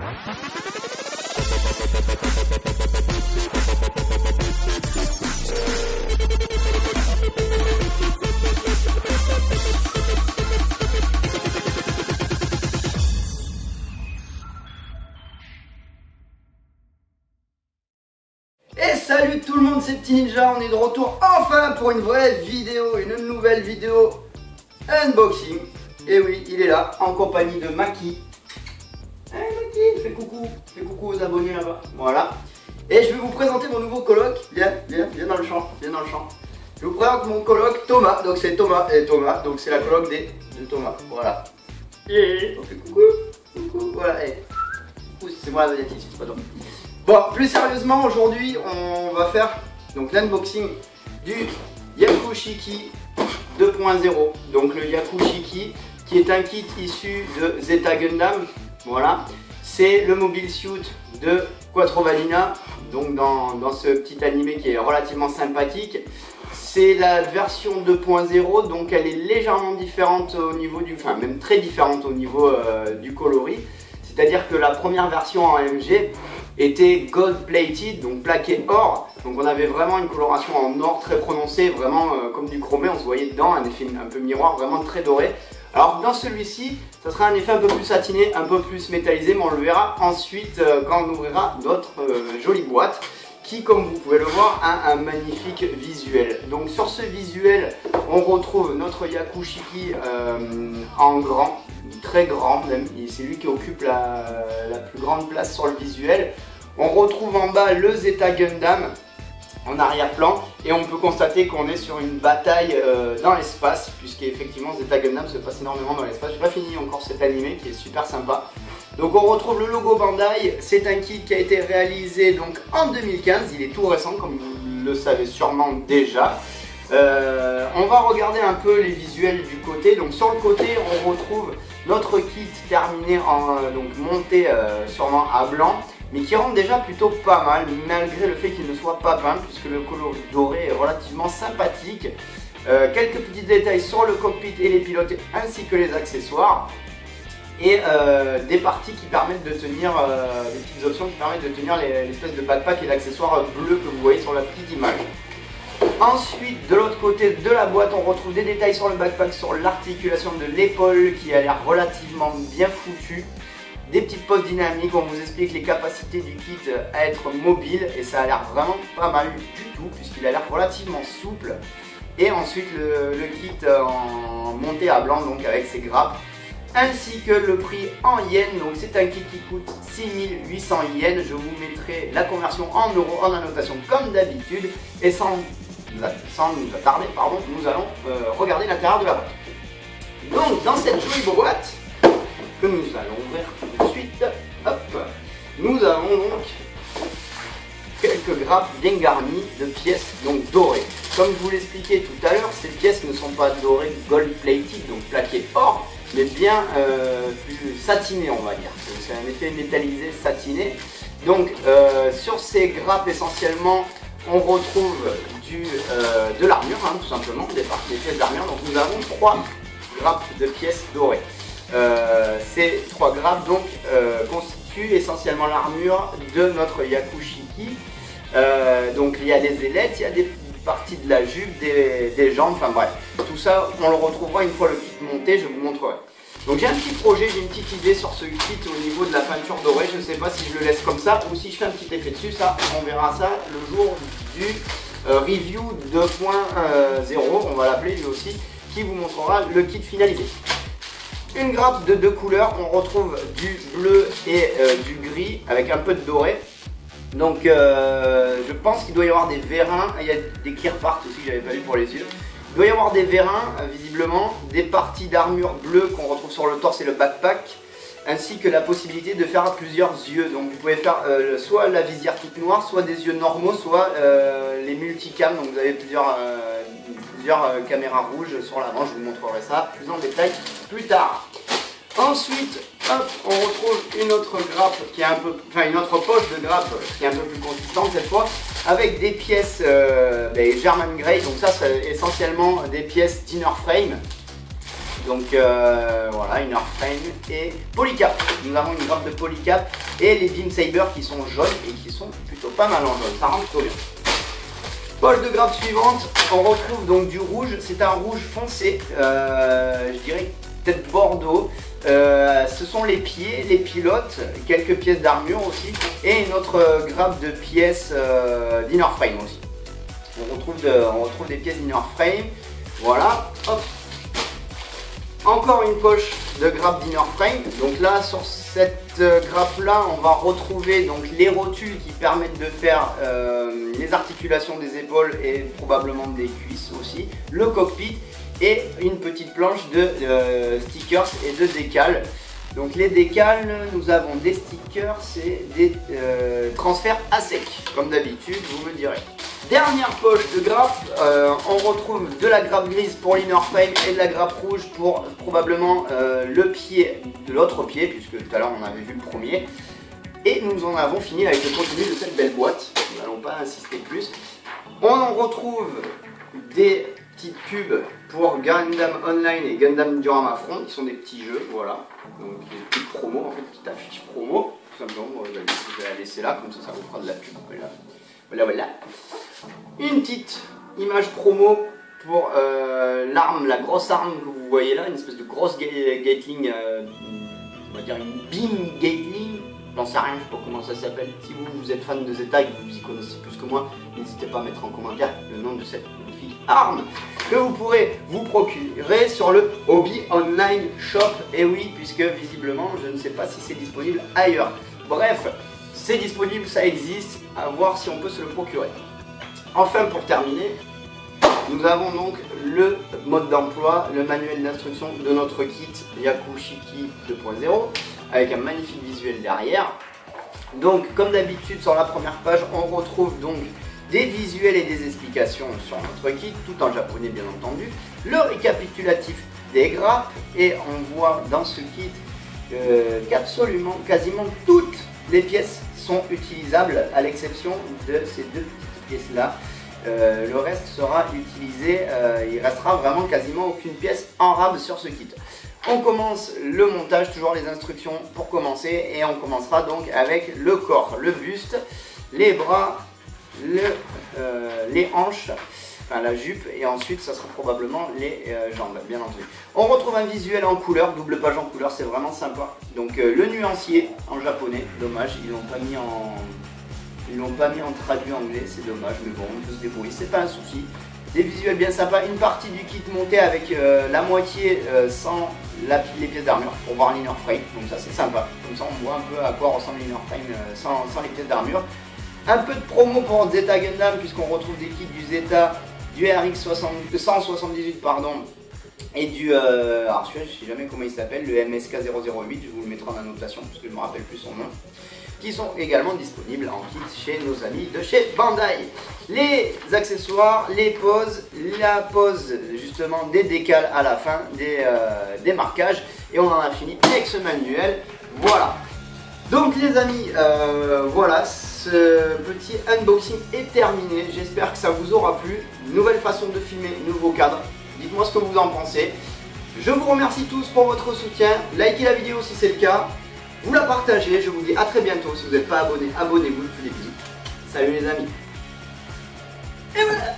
Et salut tout le monde, c'est Petit Ninja, on est de retour enfin pour une vraie vidéo, une nouvelle vidéo unboxing. Et oui, il est là, en compagnie de Maki. Hey Maki, fais coucou aux abonnés là-bas. Voilà. Et je vais vous présenter mon nouveau coloc. Viens dans le champ, Je vous présente mon coloc Thomas, donc c'est Thomas, et Thomas, donc c'est la coloc de Thomas, voilà. Et on fait coucou, voilà, et c'est moi la vedette ici, c'est pas toi. Bon, plus sérieusement, aujourd'hui, on va faire donc l'unboxing du Yakushiki 2.0. Donc le Yakushiki, qui est un kit issu de Zeta Gundam. Voilà, c'est le mobile suit de Quattro Vanilla. Donc dans ce petit animé qui est relativement sympathique. C'est la version 2.0, donc elle est légèrement différente au niveau du, enfin même très différente au niveau du coloris. C'est-à-dire que la première version en AMG était gold plated, donc plaqué or. Donc on avait vraiment une coloration en or très prononcée, vraiment comme du chromé, on se voyait dedans, un effet un peu miroir, vraiment très doré. Alors dans celui-ci, ça sera un effet un peu plus satiné, un peu plus métallisé, mais on le verra ensuite quand on ouvrira notre jolie boîte, qui, comme vous pouvez le voir, a un magnifique visuel. Donc sur ce visuel, on retrouve notre Yakushiki en grand, très grand même, c'est lui qui occupe la plus grande place sur le visuel. On retrouve en bas le Zeta Gundam en arrière-plan et on peut constater qu'on est sur une bataille dans l'espace, puisqu'effectivement Zeta Gundam se passe énormément dans l'espace. J'ai pas fini encore cet animé qui est super sympa. Donc on retrouve le logo Bandai, c'est un kit qui a été réalisé donc en 2015, il est tout récent comme vous le savez sûrement déjà. On va regarder un peu les visuels du côté. Donc sur le côté on retrouve notre kit terminé donc monté sûrement à blanc, mais qui rend déjà plutôt pas mal malgré le fait qu'il ne soit pas peint, puisque le coloris doré est relativement sympathique. Quelques petits détails sur le cockpit et les pilotes ainsi que les accessoires. Et des parties qui permettent de tenir, des petites options qui permettent de tenir l'espèce de backpack et l'accessoire bleu que vous voyez sur la petite image. Ensuite, de l'autre côté de la boîte, on retrouve des détails sur le backpack, sur l'articulation de l'épaule qui a l'air relativement bien foutue. Des petites poses dynamiques, on vous explique les capacités du kit à être mobile et ça a l'air vraiment pas mal du tout puisqu'il a l'air relativement souple. Et ensuite le kit en montée à blanc, donc avec ses grappes, ainsi que le prix en yens. Donc c'est un kit qui coûte 6800 yens. Je vous mettrai la conversion en euros en annotation comme d'habitude. Et sans nous attarder, nous allons regarder l'intérieur de la boîte. Donc dans cette jolie boîte que nous allons ouvrir tout de suite, hop, nous avons donc quelques grappes bien garnies de pièces donc dorées. Comme je vous l'expliquais tout à l'heure, ces pièces ne sont pas dorées gold plated, donc plaquées or, mais bien plus satinées, on va dire. C'est un effet métallisé satiné. Donc sur ces grappes essentiellement, on retrouve de l'armure, hein, tout simplement, des pièces d'armure. Donc nous avons 3 grappes de pièces dorées. Ces 3 grappes donc constituent essentiellement l'armure de notre Yakushiki. Donc il y a des ailettes, il y a des parties de la jupe, des jambes, enfin bref. Tout ça, on le retrouvera une fois le kit monté, je vous montrerai. Donc j'ai un petit projet, j'ai une petite idée sur ce kit au niveau de la peinture dorée. Je ne sais pas si je le laisse comme ça ou si je fais un petit effet dessus. Ça, on verra ça le jour du review 2.0, on va l'appeler lui aussi, qui vous montrera le kit finalisé. Une grappe de 2 couleurs, on retrouve du bleu et du gris avec un peu de doré. Donc je pense qu'il doit y avoir des vérins, il y a des clear parts aussi que j'avais pas vu pour les yeux. Il doit y avoir des vérins visiblement, des parties d'armure bleue qu'on retrouve sur le torse et le backpack, ainsi que la possibilité de faire plusieurs yeux. Donc vous pouvez faire soit la visière toute noire, soit des yeux normaux, soit les multicam. Donc vous avez plusieurs caméras rouges sur l'avant, je vous montrerai ça plus en détail plus tard. Ensuite, hop, on retrouve une autre grappe qui est un peu, enfin une autre poche de grappe qui est un peu plus consistante cette fois, avec des pièces German Grey. Donc ça c'est essentiellement des pièces Dinner Frame. Donc voilà, Inner Frame et Polycap. Nous avons une grappe de Polycap et les Beam Saber qui sont jaunes et qui sont plutôt pas mal en jaune, ça rentre plutôt bien. Poche de grappe suivante, on retrouve donc du rouge, c'est un rouge foncé, je dirais peut-être bordeaux. Ce sont les pieds, les pilotes, quelques pièces d'armure aussi et une autre grappe de pièces d'Inner Frame aussi. On retrouve des pièces d'Inner Frame, voilà, hop. Encore une poche de grappe d'Inner Frame. Donc là, sur cette grappe là, on va retrouver donc les rotules qui permettent de faire les articulations des épaules et probablement des cuisses aussi, le cockpit et une petite planche de stickers et de décals. Donc les décals, nous avons des stickers et des transferts à sec, comme d'habitude, vous me direz. Dernière poche de grappe, on retrouve de la grappe grise pour l'inner frame et de la grappe rouge pour probablement le pied de l'autre pied, puisque tout à l'heure on avait vu le premier. Et nous en avons fini avec le contenu de cette belle boîte, nous n'allons pas insister plus. On en retrouve des petites pubs pour Gundam Online et Gundam Diorama Front, qui sont des petits jeux, voilà. Donc des petites promos, en fait, petite affiche promo, tout simplement. Je vais la laisser là, comme ça vous fera de la pub. Voilà. Une petite image promo pour l'arme, la grosse arme que vous voyez là, une espèce de grosse Gatling, on va dire une beam Gatling, j'en sais rien, je sais pas comment ça s'appelle. Si vous êtes fan de Zeta et que vous y connaissez plus que moi, n'hésitez pas à mettre en commentaire le nom de cette magnifique arme que vous pourrez vous procurer sur le Hobby Online Shop. Et oui, puisque visiblement, je ne sais pas si c'est disponible ailleurs. Bref, c'est disponible, ça existe, à voir si on peut se le procurer. Enfin, pour terminer, nous avons donc le mode d'emploi, le manuel d'instruction de notre kit Yakushiki 2.0 avec un magnifique visuel derrière. Donc, comme d'habitude, sur la première page, on retrouve donc des visuels et des explications sur notre kit, tout en japonais bien entendu, le récapitulatif des grappes, et on voit dans ce kit qu'absolument, quasiment toutes les pièces sont utilisables à l'exception de ces deux petites pièces là. Le reste sera utilisé, il restera vraiment quasiment aucune pièce en rab sur ce kit. On commence le montage, toujours les instructions pour commencer, et on commencera donc avec le corps, le buste, les bras, les hanches, enfin la jupe, et ensuite ça sera probablement les jambes, bien entendu. On retrouve un visuel en couleur, double page en couleur, c'est vraiment sympa. Donc le nuancier en japonais, dommage, ils l'ont pas mis en traduit anglais, c'est dommage, mais bon, on peut se débrouiller, c'est pas un souci. Des visuels bien sympas, une partie du kit montée avec la moitié sans les pièces d'armure pour voir l'inner frame, donc ça c'est sympa. Comme ça on voit un peu à quoi ressemble l'inner frame sans les pièces d'armure. Un peu de promo pour Zeta Gundam, puisqu'on retrouve des kits du Zeta, du RX 178 pardon, et du, alors celui-là je sais jamais comment il s'appelle, le MSK 008, je vous le mettrai en annotation parce que je ne me rappelle plus son nom, qui sont également disponibles en kit chez nos amis de chez Bandai. Les accessoires, les poses, la pose justement des décals à la fin, des marquages, et on en a fini avec ce manuel, voilà. Donc les amis, voilà, ce petit unboxing est terminé, j'espère que ça vous aura plu. Nouvelle façon de filmer, nouveau cadre, dites-moi ce que vous en pensez. Je vous remercie tous pour votre soutien, likez la vidéo si c'est le cas, vous la partagez, je vous dis à très bientôt. Si vous n'êtes pas abonné, abonnez-vous, je vous fais des bisous. Salut les amis. Et voilà.